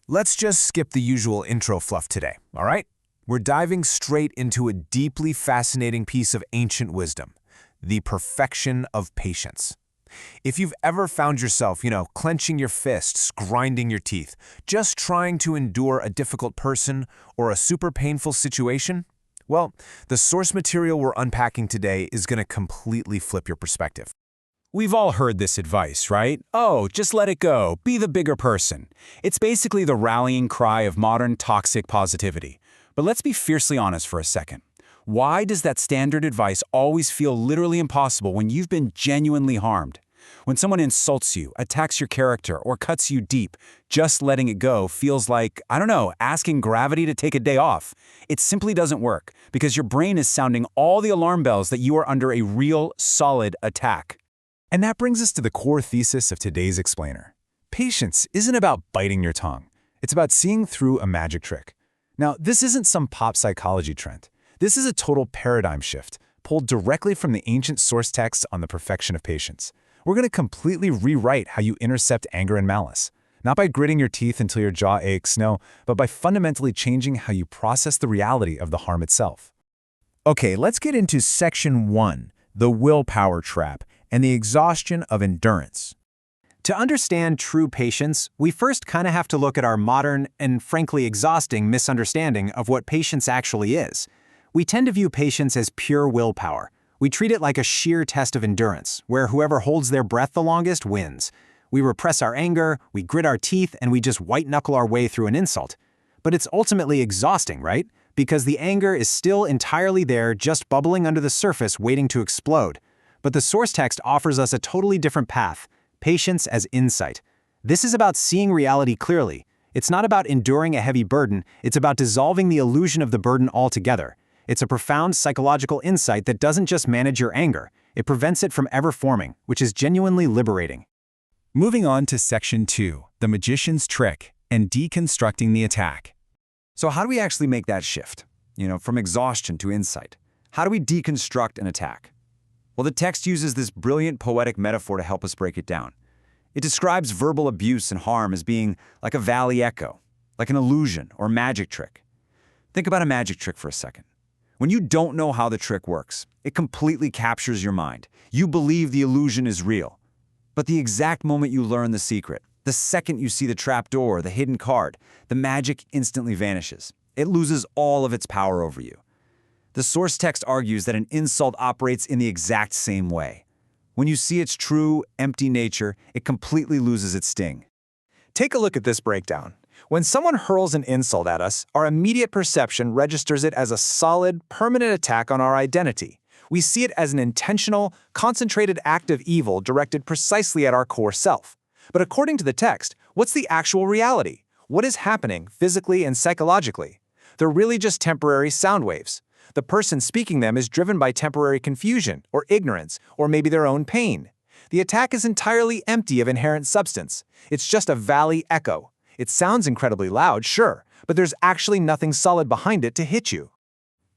Let's just skip the usual intro fluff today, all right? We're diving straight into a deeply fascinating piece of ancient wisdom, the perfection of patience. If you've ever found yourself, clenching your fists, grinding your teeth, just trying to endure a difficult person or a super painful situation, well, the source material we're unpacking today is going to completely flip your perspective. We've all heard this advice, right? Oh, just let it go, be the bigger person. It's basically the rallying cry of modern toxic positivity. But let's be fiercely honest for a second. Why does that standard advice always feel literally impossible when you've been genuinely harmed? When someone insults you, attacks your character, or cuts you deep, just letting it go feels like, asking gravity to take a day off. It simply doesn't work because your brain is sounding all the alarm bells that you are under a real, solid attack. And that brings us to the core thesis of today's explainer. Patience isn't about biting your tongue. It's about seeing through a magic trick. Now, this isn't some pop psychology trend. This is a total paradigm shift, pulled directly from the ancient source texts on the perfection of patience. We're going to completely rewrite how you intercept anger and malice. Not by gritting your teeth until your jaw aches, no, but by fundamentally changing how you process the reality of the harm itself. Okay, let's get into Section 1, the willpower trap, and the exhaustion of endurance. To understand true patience, we first kind of have to look at our modern and frankly exhausting misunderstanding of what patience actually is. We tend to view patience as pure willpower. We treat it like a sheer test of endurance, where whoever holds their breath the longest wins. We repress our anger, we grit our teeth, and we just white-knuckle our way through an insult. But it's ultimately exhausting, right? Because the anger is still entirely there, just bubbling under the surface, waiting to explode. But the source text offers us a totally different path, patience as insight. This is about seeing reality clearly. It's not about enduring a heavy burden, it's about dissolving the illusion of the burden altogether. It's a profound psychological insight that doesn't just manage your anger, it prevents it from ever forming, which is genuinely liberating. Moving on to Section 2, the magician's trick, and deconstructing the attack. So how do we actually make that shift? From exhaustion to insight. How do we deconstruct an attack? Well, the text uses this brilliant poetic metaphor to help us break it down. It describes verbal abuse and harm as being like a valley echo, like an illusion or magic trick. Think about a magic trick for a second. When you don't know how the trick works, it completely captures your mind. You believe the illusion is real. But the exact moment you learn the secret, the second you see the trapdoor, the hidden card, the magic instantly vanishes. It loses all of its power over you. The source text argues that an insult operates in the exact same way. When you see its true, empty nature, it completely loses its sting. Take a look at this breakdown. When someone hurls an insult at us, our immediate perception registers it as a solid, permanent attack on our identity. We see it as an intentional, concentrated act of evil directed precisely at our core self. But according to the text, what's the actual reality? What is happening physically and psychologically? They're really just temporary sound waves. The person speaking them is driven by temporary confusion or ignorance or maybe their own pain. The attack is entirely empty of inherent substance. It's just a valley echo. It sounds incredibly loud, sure, but there's actually nothing solid behind it to hit you.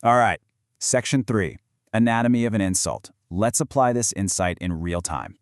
All right, Section 3, Anatomy of an Insult. Let's apply this insight in real time.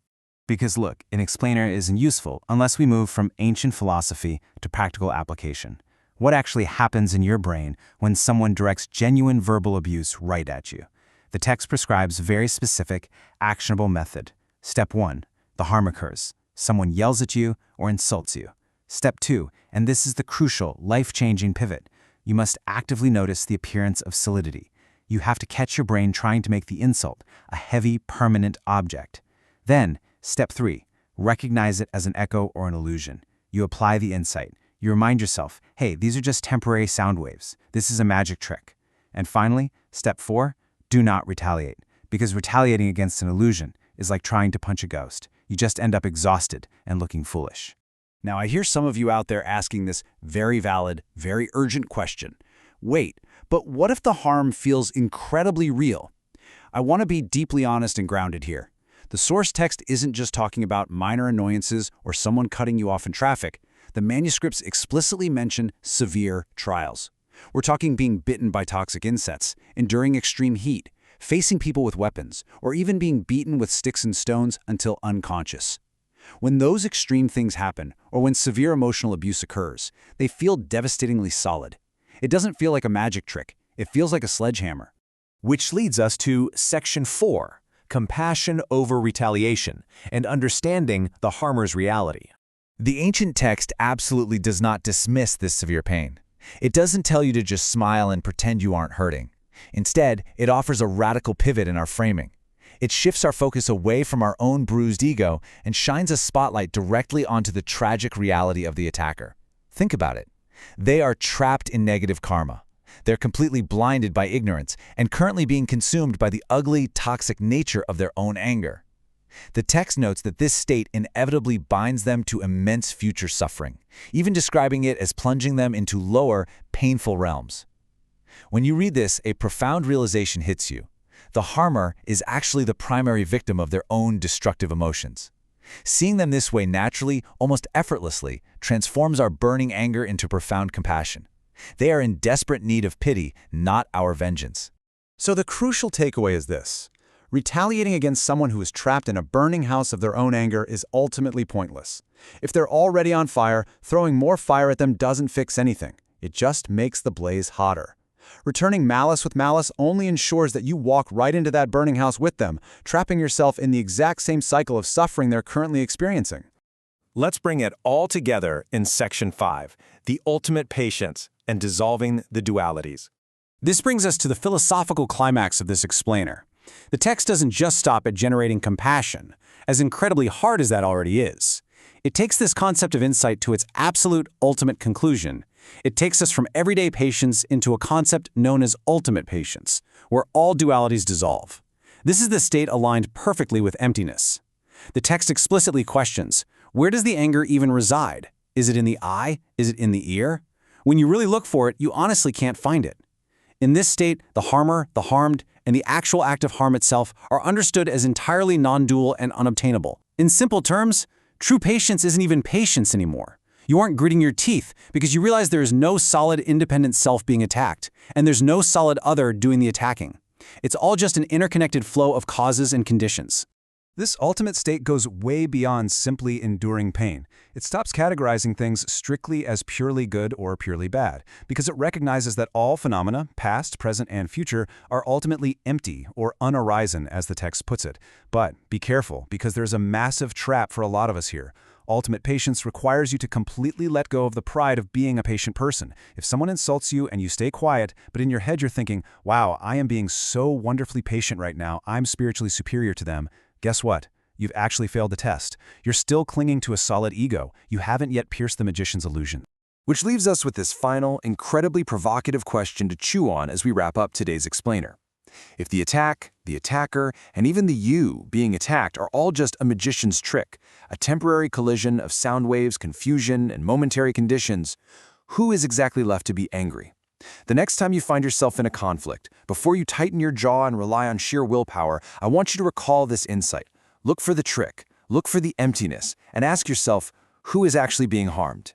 Because look, an explainer isn't useful unless we move from ancient philosophy to practical application. What actually happens in your brain when someone directs genuine verbal abuse right at you? The text prescribes a very specific, actionable method. Step 1, the harm occurs. Someone yells at you or insults you. Step 2, and this is the crucial, life-changing pivot. You must actively notice the appearance of solidity. You have to catch your brain trying to make the insult a heavy, permanent object. Then, Step 3, recognize it as an echo or an illusion. You apply the insight. You remind yourself, hey, these are just temporary sound waves. This is a magic trick. And finally, Step 4, do not retaliate. Because retaliating against an illusion is like trying to punch a ghost. You just end up exhausted and looking foolish. Now, I hear some of you out there asking this very valid, very urgent question. Wait, but what if the harm feels incredibly real? I want to be deeply honest and grounded here. The source text isn't just talking about minor annoyances or someone cutting you off in traffic. The manuscripts explicitly mention severe trials. We're talking being bitten by toxic insects, enduring extreme heat, facing people with weapons, or even being beaten with sticks and stones until unconscious. When those extreme things happen, or when severe emotional abuse occurs, they feel devastatingly solid. It doesn't feel like a magic trick. It feels like a sledgehammer. Which leads us to Section 4, Compassion over Retaliation, and Understanding the Harmer's Reality. The ancient text absolutely does not dismiss this severe pain. It doesn't tell you to just smile and pretend you aren't hurting. Instead, it offers a radical pivot in our framing. It shifts our focus away from our own bruised ego and shines a spotlight directly onto the tragic reality of the attacker. Think about it. They are trapped in negative karma. They're completely blinded by ignorance and currently being consumed by the ugly, toxic nature of their own anger. The text notes that this state inevitably binds them to immense future suffering, even describing it as plunging them into lower, painful realms. When you read this, a profound realization hits you. The harmer is actually the primary victim of their own destructive emotions. Seeing them this way naturally, almost effortlessly, transforms our burning anger into profound compassion. They are in desperate need of pity, not our vengeance. So the crucial takeaway is this. Retaliating against someone who is trapped in a burning house of their own anger is ultimately pointless. If they're already on fire, throwing more fire at them doesn't fix anything. It just makes the blaze hotter. Returning malice with malice only ensures that you walk right into that burning house with them, trapping yourself in the exact same cycle of suffering they're currently experiencing. Let's bring it all together in Section 5, the ultimate patience and dissolving the dualities. This brings us to the philosophical climax of this explainer. The text doesn't just stop at generating compassion, as incredibly hard as that already is. It takes this concept of insight to its absolute ultimate conclusion. It takes us from everyday patience into a concept known as ultimate patience, where all dualities dissolve. This is the state aligned perfectly with emptiness. The text explicitly questions, where does the anger even reside? Is it in the eye? Is it in the ear? When you really look for it, you honestly can't find it. In this state, the harmer, the harmed, and the actual act of harm itself are understood as entirely non-dual and unobtainable. In simple terms, true patience isn't even patience anymore. You aren't gritting your teeth because you realize there is no solid independent self being attacked, and there's no solid other doing the attacking. It's all just an interconnected flow of causes and conditions. This ultimate state goes way beyond simply enduring pain. It stops categorizing things strictly as purely good or purely bad, because it recognizes that all phenomena, past, present, and future, are ultimately empty or unarisen, as the text puts it. But be careful, because there's a massive trap for a lot of us here. Ultimate patience requires you to completely let go of the pride of being a patient person. If someone insults you and you stay quiet, but in your head you're thinking, wow, I am being so wonderfully patient right now, I'm spiritually superior to them, guess what? You've actually failed the test. You're still clinging to a solid ego. You haven't yet pierced the magician's illusion. Which leaves us with this final, incredibly provocative question to chew on as we wrap up today's explainer. If the attack, the attacker, and even the you being attacked are all just a magician's trick, a temporary collision of sound waves, confusion, and momentary conditions, who is exactly left to be angry? The next time you find yourself in a conflict, before you tighten your jaw and rely on sheer willpower, I want you to recall this insight. Look for the trick, look for the emptiness, and ask yourself, who is actually being harmed?